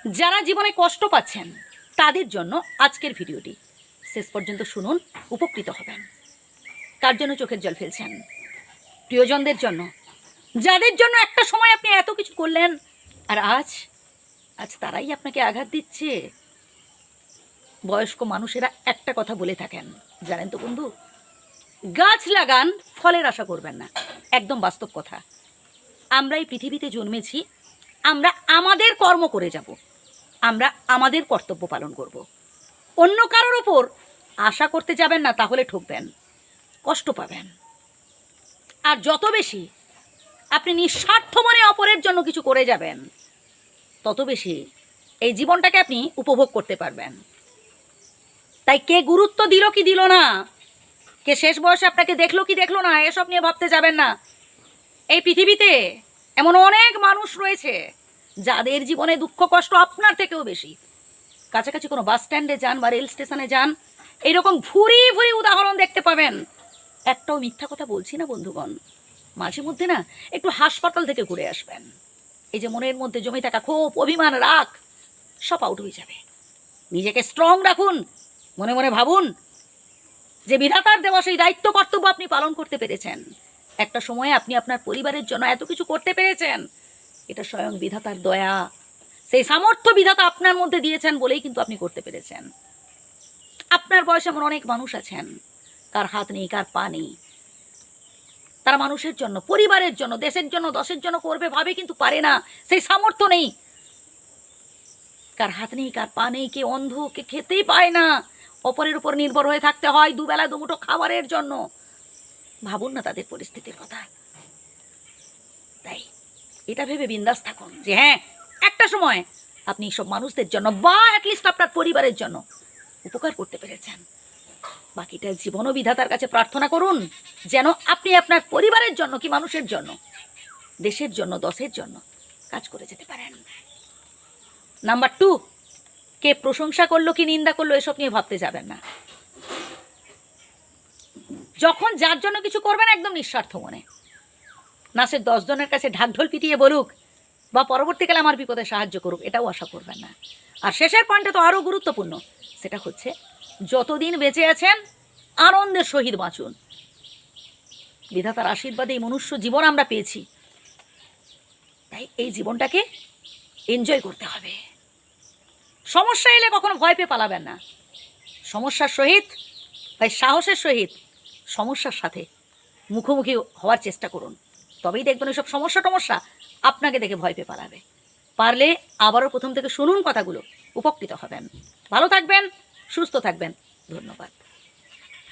যারা জীবনে কষ্ট পাচ্ছেন তাদের জন্য আজকের ভিডিওটি শেষ পর্যন্ত শুনুন, উপকৃত হবেন। কার জন্য চোখের জল ফেলছেন? প্রিয়জনদের জন্য, যাদের জন্য একটা সময় আপনি এত কিছু করলেন আর আজ তারাই আপনাকে আঘাত দিচ্ছে। বয়স্ক মানুষেরা একটা কথা বলে থাকেন, জানেন তো বন্ধু, গাছ লাগান, ফলের আশা করবেন না। একদম বাস্তব কথা। আমরা এই পৃথিবীতে জন্মেছি, আমরা আমাদের কর্ম করে যাব, আমরা আমাদের কর্তব্য পালন করব। অন্য কারোর ওপর আশা করতে যাবেন না, তাহলে ঠকবেন, কষ্ট পাবেন। আর যত বেশি আপনি নিঃস্বার্থ মনে অপরের জন্য কিছু করে যাবেন, তত বেশি এই জীবনটাকে আপনি উপভোগ করতে পারবেন। তাই কে গুরুত্ব দিল কি দিল না, কে শেষ বয়সে আপনাকে দেখলো কি দেখলো না, এসব নিয়ে ভাবতে যাবেন না। এই পৃথিবীতে এমন অনেক মানুষ রয়েছে যাদের জীবনে দুঃখ কষ্ট আপনার থেকেও বেশি। কাছাকাছি কোনো বাস স্ট্যান্ডে যান বা রেল স্টেশনে যান, এইরকম ভুরি ভুরি উদাহরণ দেখতে পাবেন। একটাও মিথ্যা কথা বলছি না বন্ধুগণ। মাঝে মধ্যে না একটু হাসপাতাল থেকে ঘুরে আসবেন, এই যে মনের মধ্যে জমে থাকা ক্ষোভ, অভিমান, রাগ সব আউট হয়ে যাবে। নিজেকে স্ট্রং রাখুন, মনে মনে ভাবুন যে বিধাতার দেওয়া সেই দায়িত্ব কর্তব্য আপনি পালন করতে পেরেছেন। একটা সময়ে আপনি আপনার পরিবারের জন্য এত কিছু করতে পেরেছেন, এটা স্বয়ং বিধাতার দয়া। সেই সামর্থ্য বিধাতা আপনার মধ্যে দিয়েছেন বলেই কিন্তু আপনি করতে পেরেছেন। আপনার বয়সে এমন অনেক মানুষ আছেন, কার হাত নেই, কার পা নেই। তারা মানুষের জন্য, পরিবারের জন্য, দেশের জন্য, দশের জন্য করবে ভাবে, কিন্তু পারে না, সেই সামর্থ্য নেই। কার হাত নেই, কার পা নেই, কে অন্ধ, কে খেতেই পায় না, অপরের উপর নির্ভর হয়ে থাকতে হয় দুবেলা দুমুঠো খাবারের জন্য। ভাবুন না তাদের পরিস্থিতির কথা। তাই এটা ভেবে বিন্দাস থাকুন যে হ্যাঁ, একটা সময় আপনি সব মানুষদের জন্য বা অ্যাটলিস্ট আপনার পরিবারের জন্য উপকার করতে পেরেছেন। বাকিটা জীবনও বিধাতার কাছে প্রার্থনা করুন যেন আপনি আপনার পরিবারের জন্য কি মানুষের জন্য, দেশের জন্য, দশের জন্য কাজ করে যেতে পারেন। নাম্বার 2, কে প্রশংসা করলো কি নিন্দা করলো এসব নিয়ে ভাবতে যাবেন না। যখন যার জন্য কিছু করবেন একদম নিঃস্বার্থ মনে, না সে 10 জনের কাছে ঢাকঢোল পিটিয়ে বলুক বা পরবর্তীকালে আমার বিপদে সাহায্য করুক, এটাও আশা করবেন না। আর শেষের পয়েন্টটা তো আরও গুরুত্বপূর্ণ, সেটা হচ্ছে যতদিন বেঁচে আছেন আনন্দের সহিত বাঁচুন। বিধাতার আশীর্বাদে এই মনুষ্য জীবন আমরা পেয়েছি, তাই এই জীবনটাকে এনজয় করতে হবে। সমস্যা এলে কখনো ভয় পেয়ে পালাবেন না, সমস্যার সহিত, তাই সাহসের সহিত সমস্যার সাথে মুখোমুখি হওয়ার চেষ্টা করুন। তবেই দেখবেন ওইসব সমস্যা আপনাকে দেখে ভয় পেয়ে পালাবে। পারলে আবারও প্রথম থেকে শুনুন কথাগুলো, উপকৃত হবেন। ভালো থাকবেন, সুস্থ থাকবেন। ধন্যবাদ।